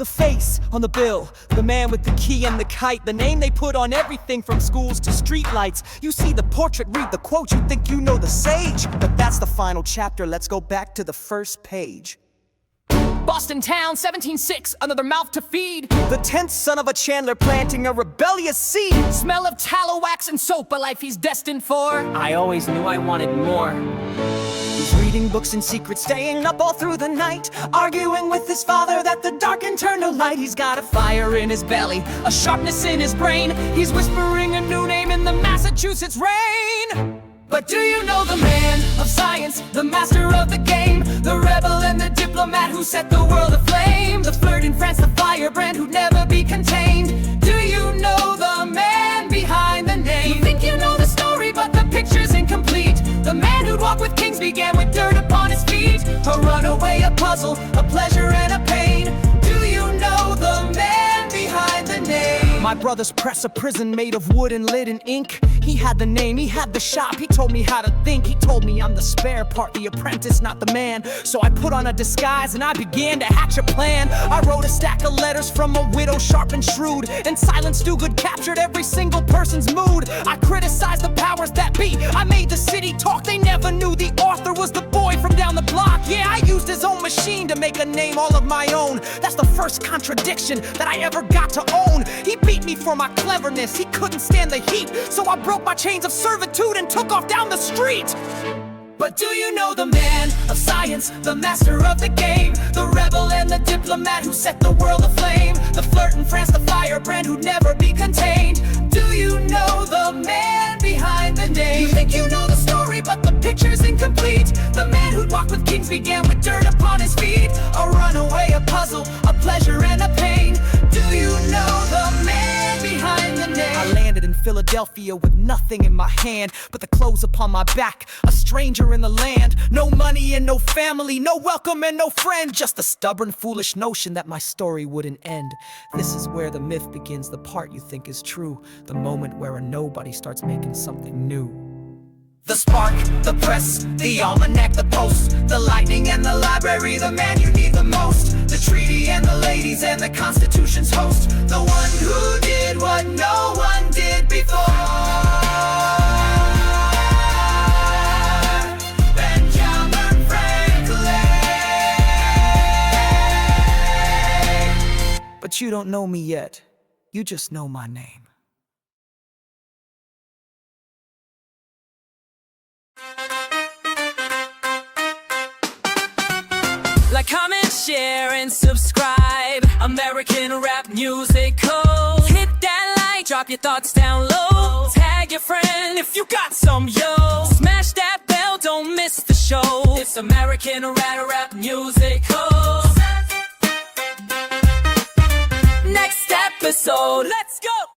The face on the bill, the man with the key and the kite, the name they put on everything from schools to streetlights. You see the portrait, read the quote, you think you know the sage. But that's the final chapter, let's go back to the first page. Boston town, 1706, another mouth to feed. The 10th son of a chandler planting a rebellious seed. Smell of tallow, wax, and soap, a life he's destined for. I always knew I wanted more. He's reading books in secret, staying up all through the night, arguing with his father that the dark can turn to light. He's got a fire in his belly, a sharpness in his brain. He's whispering a new name in the Massachusetts rain. But do you know the man of science, the master of the game, the rebel and the diplomat who set the world aflame, the flirt in France, the firebrand who'd never be contained? Do you know the man behind the name? You think you know the story, but the picture's incomplete. The man who'd walk with kings began with dirt upon his feet. A runaway, a puzzle, a pleasure and a pain. Do you know the man behind the name? My brother's press, a prison made of wood and lit in ink. He had the name, he had the shop, he told me how to think. He told me I'm the spare part, the apprentice, not the man. So I put on a disguise and I began to hatch a plan. I wrote a stack of letters from a widow, sharp and shrewd. And silence do good, captured every single person's mood. I criticized the powers that be, I made the city talk. They never knew the author was the boy from down the block. Yeah, I used his own machine to make a name all of my own. That's the first contradiction that I ever got to own. He beat me for my cleverness, he couldn't stand the heat. So I broke my chains of servitude and took off down the street. But do you know the man of science, the master of the game, the rebel and the diplomat who set the world aflame, the flirt in France, the firebrand who'd never be contained? Do you know the man behind the name? You think you know the story, but the picture's incomplete. The man who'd walk with kings began with dirt upon his feet. A runaway, a puzzle, a pleasure and a pain. Do you know the man behind the name? I landed in Philadelphia with nothing in my hand but the clothes upon my back, a stranger in the land. No money and no family, no welcome and no friend. Just a stubborn, foolish notion that my story wouldn't end. This is where the myth begins, the part you think is true. The moment where a nobody starts making something new. The spark, the press, the almanac, the post, the lightning and the library, the man you need the most. The treaty and the ladies and the Constitution's host. The one who did what no one did before. Benjamin Franklin. But you don't know me yet, you just know my name. Like, comment, share, and subscribe. American rap musical. Hit that like, drop your thoughts down low. Tag your friend if you got some, yo. Smash that bell, don't miss the show. It's American rap musical. Next episode, let's go.